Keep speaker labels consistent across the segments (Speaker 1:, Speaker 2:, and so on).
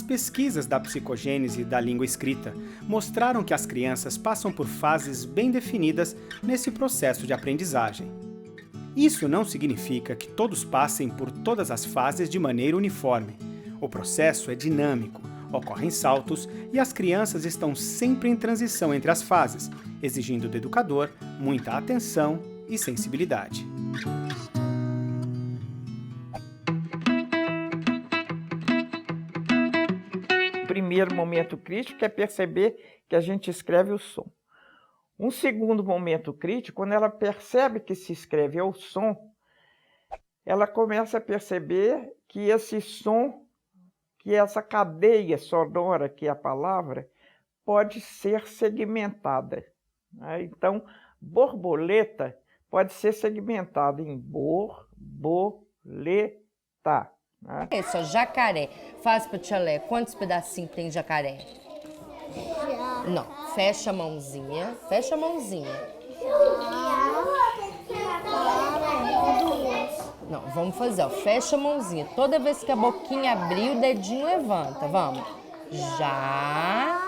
Speaker 1: pesquisas da psicogênese da língua escrita mostraram que as crianças passam por fases bem definidas nesse processo de aprendizagem. Isso não significa que todos passem por todas as fases de maneira uniforme. O processo é dinâmico, ocorrem saltos e as crianças estão sempre em transição entre as fases, exigindo do educador muita atenção e sensibilidade.
Speaker 2: O primeiro momento crítico é perceber que a gente escreve o som. Um segundo momento crítico, quando ela percebe que se escreve o som, ela começa a perceber que esse som, que essa cadeia sonora que é a palavra, pode ser segmentada. Então, borboleta pode ser segmentada em borboleta.
Speaker 3: Esse é jacaré. Faz para tchalé. Quantos pedacinhos tem jacaré? Não, fecha a mãozinha. Fecha a mãozinha. Não, vamos fazer, ó. Fecha a mãozinha. Toda vez que a boquinha abrir, o dedinho levanta. Vamos. Já.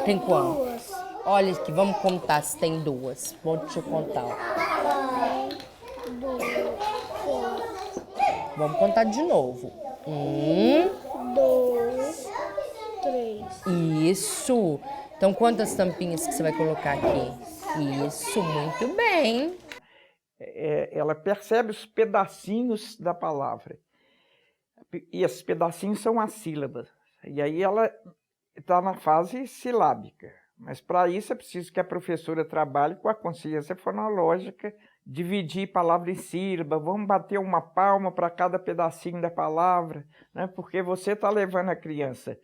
Speaker 3: Tem quantos? Olha aqui, vamos contar se tem duas. Vou te contar, ó. Vamos contar de novo.
Speaker 4: 1, 2, 3.
Speaker 3: Isso. Então, quantas tampinhas que você vai colocar aqui? Isso, muito bem.
Speaker 2: Ela percebe os pedacinhos da palavra. E esses pedacinhos são as sílabas. E aí ela está na fase silábica. Mas para isso é preciso que a professora trabalhe com a consciência fonológica, dividir palavra em sílaba, vamos bater uma palma para cada pedacinho da palavra, né? Porque você está levando a criança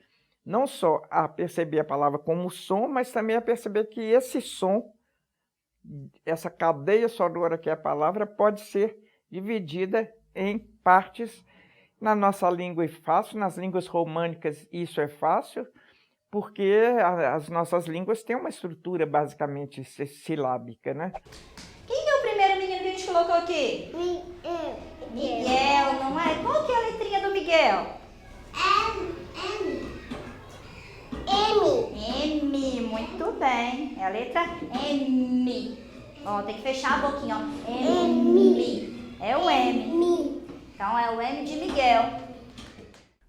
Speaker 2: não só a perceber a palavra como som, mas também a perceber que esse som, essa cadeia sonora que é a palavra, pode ser dividida em partes. Na nossa língua é fácil, nas línguas românicas isso é fácil, porque as nossas línguas têm uma estrutura basicamente silábica, né?
Speaker 5: Quem é o primeiro menino que a gente colocou aqui? Miguel, não é? Qual que é a letrinha do Miguel? M, muito bem. É a letra M. Ó, tem que fechar a boquinha, ó. M. É o M. Então é o M de Miguel.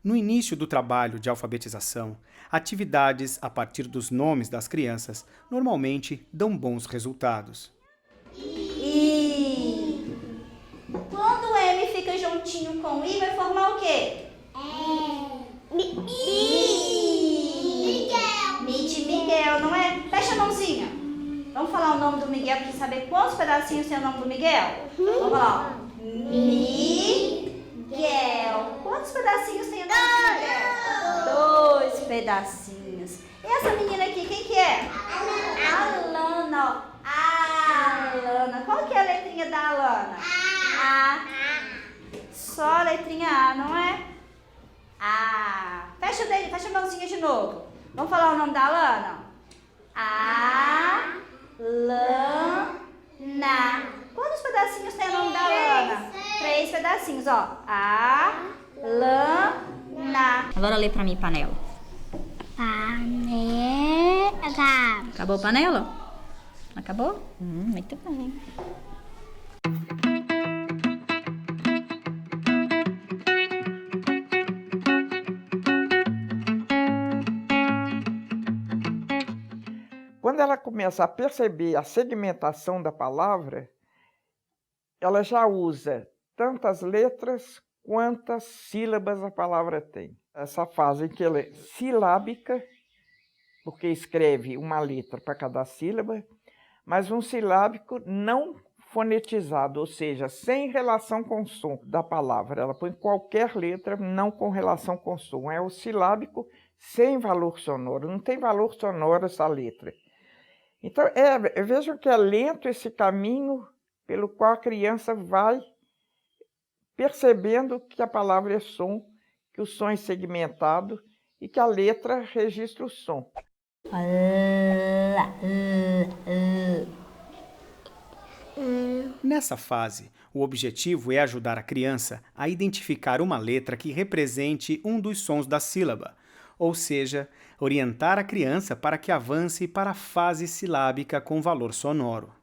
Speaker 1: No início do trabalho de alfabetização, atividades a partir dos nomes das crianças normalmente dão bons resultados.
Speaker 5: I. Quando o M fica juntinho com o I, vai formar o quê? Mi de Miguel, não é? Fecha a mãozinha. Vamos falar o nome do Miguel para saber quantos pedacinhos tem o nome do Miguel? Vamos lá, ó. Miguel. Quantos pedacinhos tem o nome do Miguel? 2 pedacinhos. E essa menina aqui, quem que é? Alana, ó. Alana. Qual que é a letrinha da Alana? A. Só a letrinha A, não é? A. Fecha o dedo, fecha a mãozinha de novo. Vamos falar o nome da Alana? Alana. Quantos pedacinhos tem o nome da Alana? 3 pedacinhos, ó. Alana. Agora lê pra mim, panela.
Speaker 4: Panela.
Speaker 5: Acabou a panela? Acabou? Muito bem.
Speaker 2: Quando ela começa a perceber a segmentação da palavra, ela já usa tantas letras quantas sílabas a palavra tem. Essa fase em que ela é silábica, porque escreve uma letra para cada sílaba, mas um silábico não fonetizado, ou seja, sem relação com o som da palavra. Ela põe qualquer letra não com relação com o som. É o silábico sem valor sonoro, não tem valor sonoro essa letra. Então, vejam que é lento esse caminho pelo qual a criança vai percebendo que a palavra é som, que o som é segmentado e que a letra registra o som.
Speaker 1: Nessa fase, O objetivo é ajudar a criança a identificar uma letra que represente um dos sons da sílaba, ou seja, orientar a criança para que avance para a fase silábica com valor sonoro.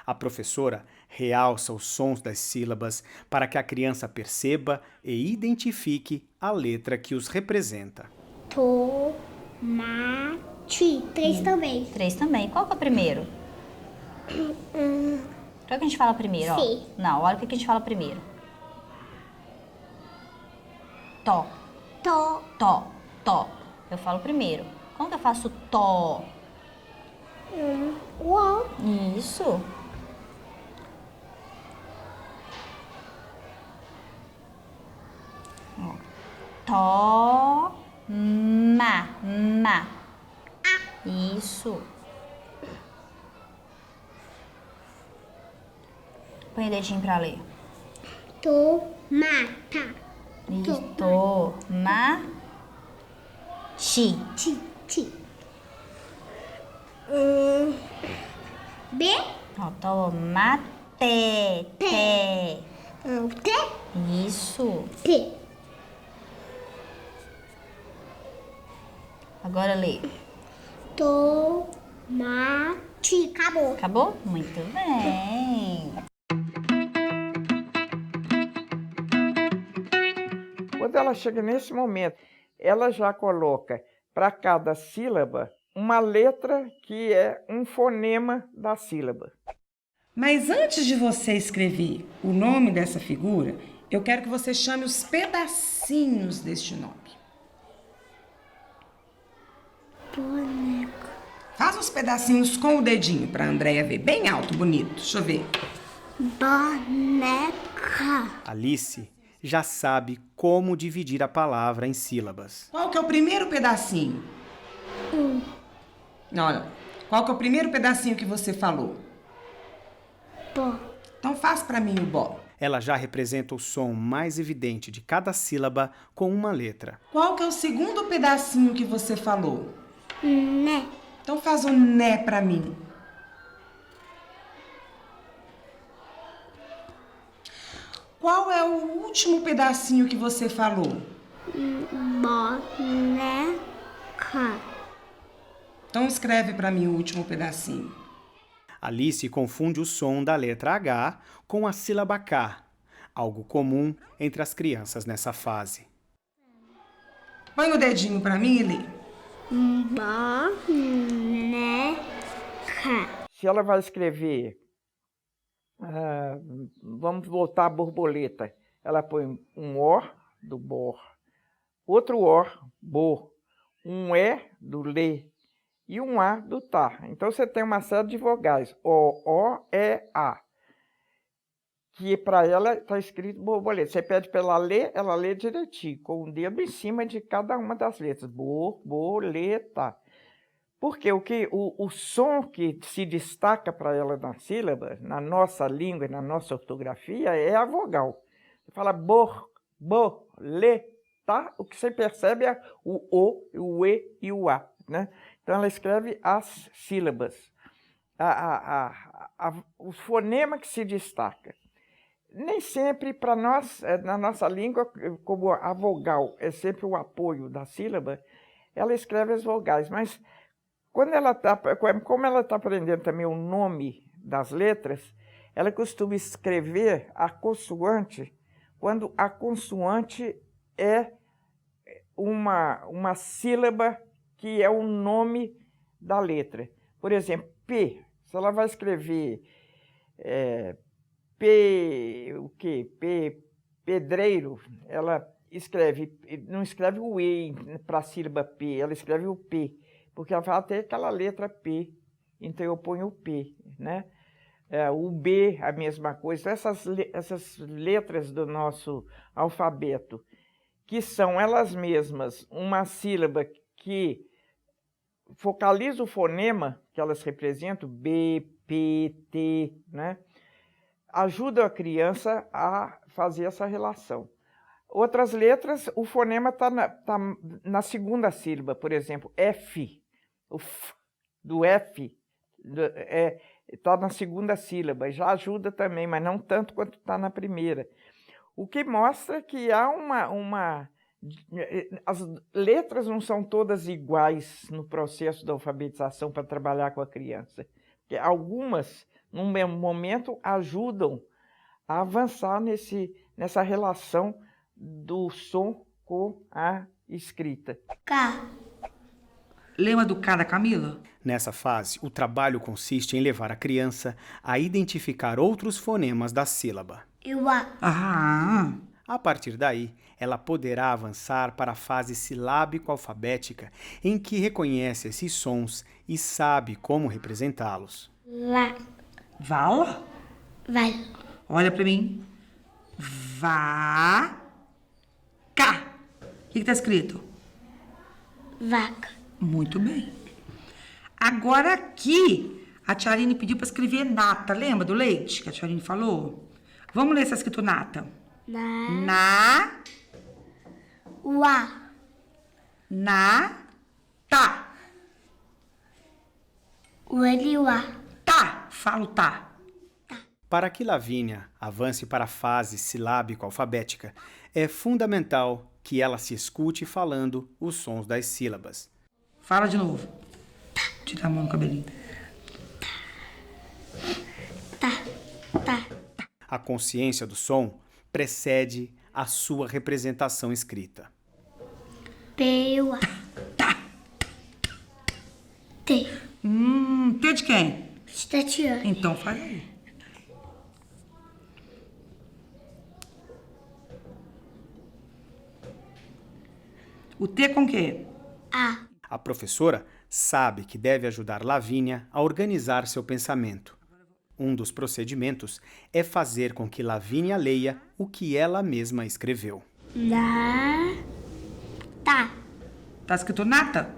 Speaker 1: A professora realça os sons das sílabas para que a criança perceba e identifique a letra que os representa.
Speaker 4: Tomate. 3 também.
Speaker 5: 3 também. Qual que é o primeiro? Qual que a gente fala primeiro?
Speaker 4: Sim.
Speaker 5: Ó? Não, olha o que a gente fala primeiro. Tó,
Speaker 4: To.
Speaker 5: tó, tó. Eu falo primeiro. Como que eu faço tó?
Speaker 4: Uó.
Speaker 5: Isso. Ó. Tó, ma. Isso. Põe o dedinho pra ler.
Speaker 4: Tomata.
Speaker 5: Isso. Toma. Ti.
Speaker 4: Ti. B.
Speaker 5: Ó, tomate. Té.
Speaker 4: T.
Speaker 5: Isso.
Speaker 4: P.
Speaker 5: Agora lê.
Speaker 4: Tomate. Acabou.
Speaker 5: Acabou? Muito bem.
Speaker 2: Quando ela chega nesse momento, ela já coloca para cada sílaba uma letra que é um fonema da sílaba.
Speaker 6: Mas antes de você escrever o nome dessa figura, eu quero que você chame os pedacinhos deste nome.
Speaker 4: Boneco.
Speaker 6: Faz os pedacinhos com o dedinho para a Andréia ver. Bem alto, bonito. Deixa eu ver.
Speaker 4: Boneca.
Speaker 1: Alice já sabe como dividir a palavra em sílabas.
Speaker 6: Qual que é o primeiro pedacinho? Olha, qual que é o primeiro pedacinho que você falou?
Speaker 4: Bo.
Speaker 6: Então faz para mim o bó.
Speaker 1: Ela já representa o som mais evidente de cada sílaba com uma letra.
Speaker 6: Qual que é o segundo pedacinho que você falou?
Speaker 4: Né.
Speaker 6: Então faz o né para mim. Qual é o último pedacinho que você falou?
Speaker 4: Boneca.
Speaker 6: Então escreve para mim o último pedacinho.
Speaker 1: Alice confunde o som da letra H com a sílaba K, algo comum entre as crianças nessa fase.
Speaker 6: Põe o dedinho para mim e lê.
Speaker 4: Boneca.
Speaker 2: Se ela vai escrever, vamos voltar à borboleta, ela põe um O do bor, outro O, bo, um E do lê e um A do tá. Então você tem uma série de vogais, O, E, A, que para ela está escrito borboleta. Você pede para ela ler, ela lê direitinho, com o dedo em cima de cada uma das letras, borboleta. Porque o som que se destaca para ela na sílaba, na nossa língua e na nossa ortografia, é a vogal. Você fala le, tá? O que você percebe é o E e o A, né? Então ela escreve as sílabas, o fonema que se destaca. Nem sempre para nós, na nossa língua, como a vogal é sempre o apoio da sílaba, ela escreve as vogais, mas como ela está aprendendo também o nome das letras, ela costuma escrever a consoante quando a consoante é uma sílaba que é o nome da letra. Por exemplo, P, se ela vai escrever pedreiro, ela não escreve o E para a sílaba P, ela escreve o P. Porque ela fala até aquela letra P, então eu ponho o P, né? O B, a mesma coisa. Então, essas letras do nosso alfabeto, que são elas mesmas uma sílaba que focaliza o fonema que elas representam, B, P, T, né? Ajuda a criança a fazer essa relação. Outras letras, o fonema está na segunda sílaba, por exemplo, F. O F do F está na segunda sílaba, já ajuda também, mas não tanto quanto está na primeira. O que mostra que há as letras não são todas iguais no processo da alfabetização para trabalhar com a criança. Porque algumas, num mesmo momento, ajudam a avançar nessa relação do som com a escrita.
Speaker 4: K.
Speaker 6: Lembra do K da Camila?
Speaker 1: Nessa fase, o trabalho consiste em levar a criança a identificar outros fonemas da sílaba.
Speaker 4: E o A.
Speaker 6: Ah,
Speaker 1: A partir daí, ela poderá avançar para a fase silábico-alfabética, em que reconhece esses sons e sabe como representá-los.
Speaker 4: Lá.
Speaker 6: vala?
Speaker 4: Vai.
Speaker 6: Olha pra mim. Vá. Cá. O que tá escrito?
Speaker 4: Vaca.
Speaker 6: Muito bem. Agora aqui, a tia Aline pediu pra escrever nata. Lembra do leite que a tia Aline falou? Vamos ler se tá escrito nata. Na.
Speaker 4: O A.
Speaker 6: Na. Tá.
Speaker 4: O L e o A.
Speaker 6: Tá. Falo tá.
Speaker 1: Para que Lavínia avance para a fase silábico-alfabética, é fundamental que ela se escute falando os sons das sílabas.
Speaker 6: Fala de novo. Tira a mão no cabelinho.
Speaker 4: Tá. Tá.
Speaker 1: A consciência do som precede a sua representação escrita.
Speaker 4: P e o A. T.
Speaker 6: T de quem?
Speaker 4: Tatiana.
Speaker 6: Então faz aí. O T com quê?
Speaker 4: A.
Speaker 1: A professora sabe que deve ajudar Lavínia a organizar seu pensamento. Um dos procedimentos é fazer com que Lavínia leia o que ela mesma escreveu.
Speaker 4: Na. Tá.
Speaker 6: Tá escrito nata?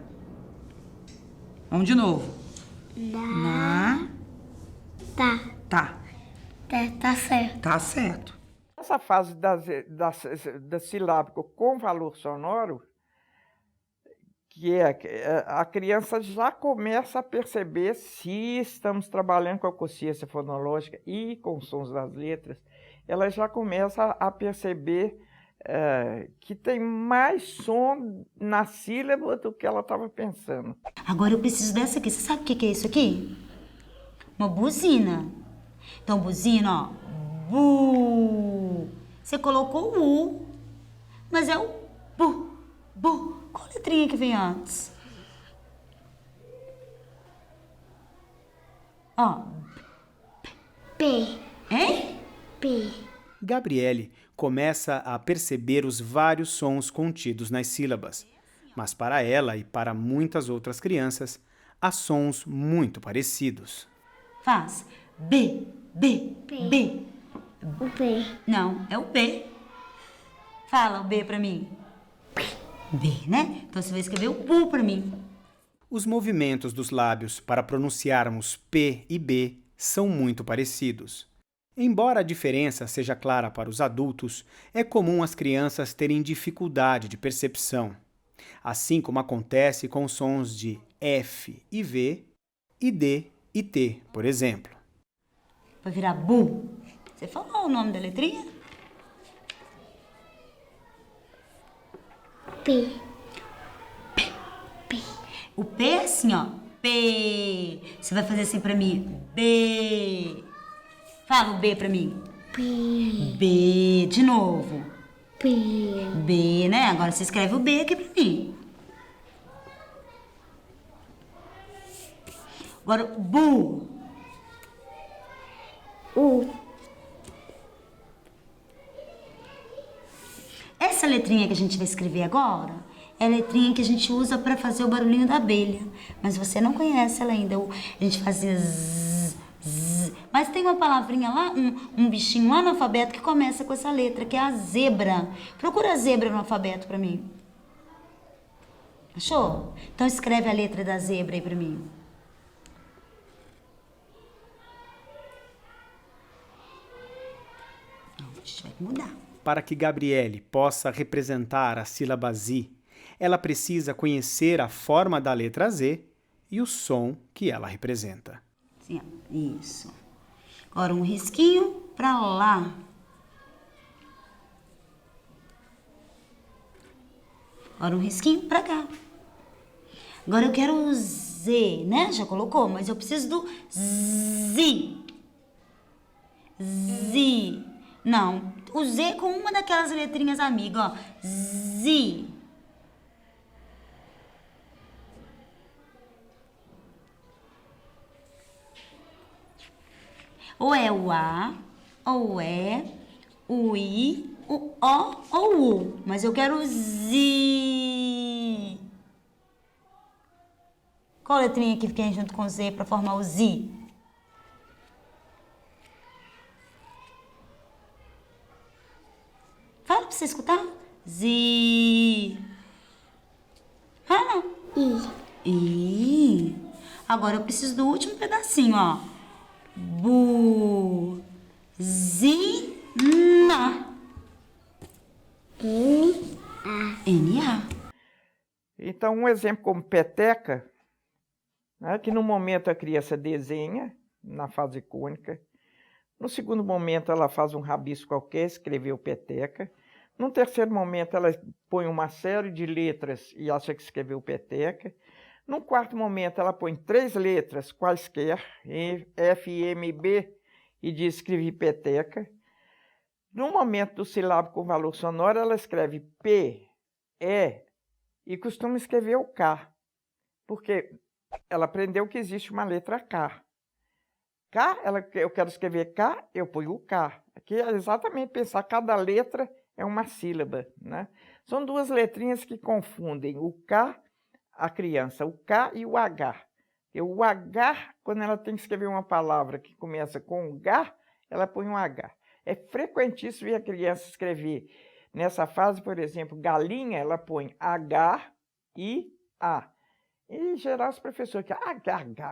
Speaker 6: Vamos de novo. Na.
Speaker 4: Tá.
Speaker 6: Tá.
Speaker 4: Tá certo.
Speaker 6: Tá certo.
Speaker 2: Essa fase da silábica com valor sonoro, que a criança já começa a perceber se estamos trabalhando com a consciência fonológica e com os sons das letras, ela já começa a perceber que tem mais som na sílaba do que ela estava pensando.
Speaker 7: Agora eu preciso dessa aqui. Você sabe o que é isso aqui? Uma buzina. Então, buzina, ó. Bu. Você colocou o U, mas é o bu. Bu. Qual letrinha que vem antes? Ó.
Speaker 4: P.
Speaker 7: Hein?
Speaker 4: P.
Speaker 1: Gabriele começa a perceber os vários sons contidos nas sílabas, mas para ela e para muitas outras crianças, há sons muito parecidos.
Speaker 7: Faz. B. B. B.
Speaker 4: O P.
Speaker 7: Não, é o B. Fala o B pra mim. B, né? Então você vai escrever o bu pra mim.
Speaker 1: Os movimentos dos lábios para pronunciarmos P e B são muito parecidos. Embora a diferença seja clara para os adultos, é comum as crianças terem dificuldade de percepção, assim como acontece com os sons de F e V e D e T, por exemplo.
Speaker 7: Vai virar bu. Você falou o nome da letrinha?
Speaker 4: P.
Speaker 7: O P é assim, ó. P. Você vai fazer assim pra mim. B. Fala o B pra mim.
Speaker 4: P.
Speaker 7: B. De novo.
Speaker 4: P.
Speaker 7: B, né? Agora você escreve o B aqui pra mim. Agora, bu.
Speaker 4: U.
Speaker 7: Essa letrinha que a gente vai escrever agora é a letrinha que a gente usa para fazer o barulhinho da abelha. Mas você não conhece ela ainda. A gente fazia zzz, zzz. Mas tem uma palavrinha lá, um bichinho lá no alfabeto que começa com essa letra, que é a zebra. Procura a zebra no alfabeto para mim. Achou? Então escreve a letra da zebra aí para mim. Não, a gente vai mudar.
Speaker 1: Para que Gabriele possa representar a sílaba Z, ela precisa conhecer a forma da letra Z e o som que ela representa.
Speaker 7: Assim, ó. Isso. Agora um risquinho pra lá. Agora um risquinho pra cá. Agora eu quero o Z, né? Já colocou, mas eu preciso do Z. Z. Não, o Z com uma daquelas letrinhas amigas, ó. Z. Ou é o A, ou é o I, o O ou o U. Mas eu quero o Z. Qual letrinha que fica junto com o Z para formar o Z? Fala pra você escutar. Z. Fala. I. Agora eu preciso do último pedacinho, ó. Buzina. N-A.
Speaker 2: Então, um exemplo como peteca, né, que no momento a criança desenha, na fase cônica. No segundo momento, ela faz um rabisco qualquer, escreveu peteca. No terceiro momento, ela põe uma série de letras e acha que escreveu peteca. No quarto momento, ela põe 3 letras quaisquer, F, M, B, e diz escrevi peteca. No momento do silábico com valor sonoro, ela escreve P, E, e costuma escrever o K, porque ela aprendeu que existe uma letra K. K, eu quero escrever K, eu ponho o K. Aqui é exatamente pensar, cada letra é uma sílaba, né? São 2 letrinhas que confundem o K, a criança, o K e o H. E o H, quando ela tem que escrever uma palavra que começa com H, ela põe um H. É frequentíssimo ver a criança escrever. Nessa fase, por exemplo, galinha, ela põe H-I-A. E, em geral, os professores que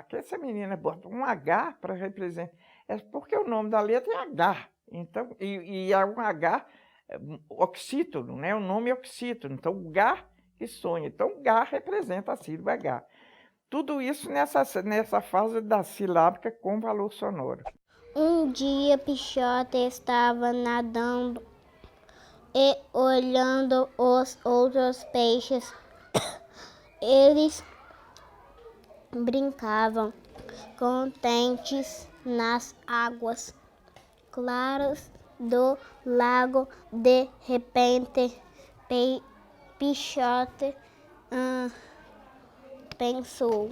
Speaker 2: que essa menina bota um H para representar. É porque o nome da letra é H. Então, e é um H oxítono, né? O nome é oxítono. Então, o H que sonha. Então, H representa a sílaba H. Tudo isso nessa fase da silábica com valor sonoro.
Speaker 4: Um dia Pichota estava nadando e olhando os outros peixes. Eles brincavam contentes nas águas claras do lago. De repente, Pichota pensou: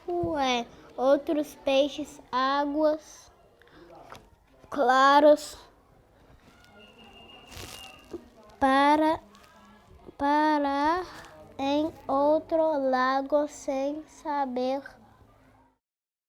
Speaker 4: ué, outros peixes, águas claras, parar em outro lago sem saber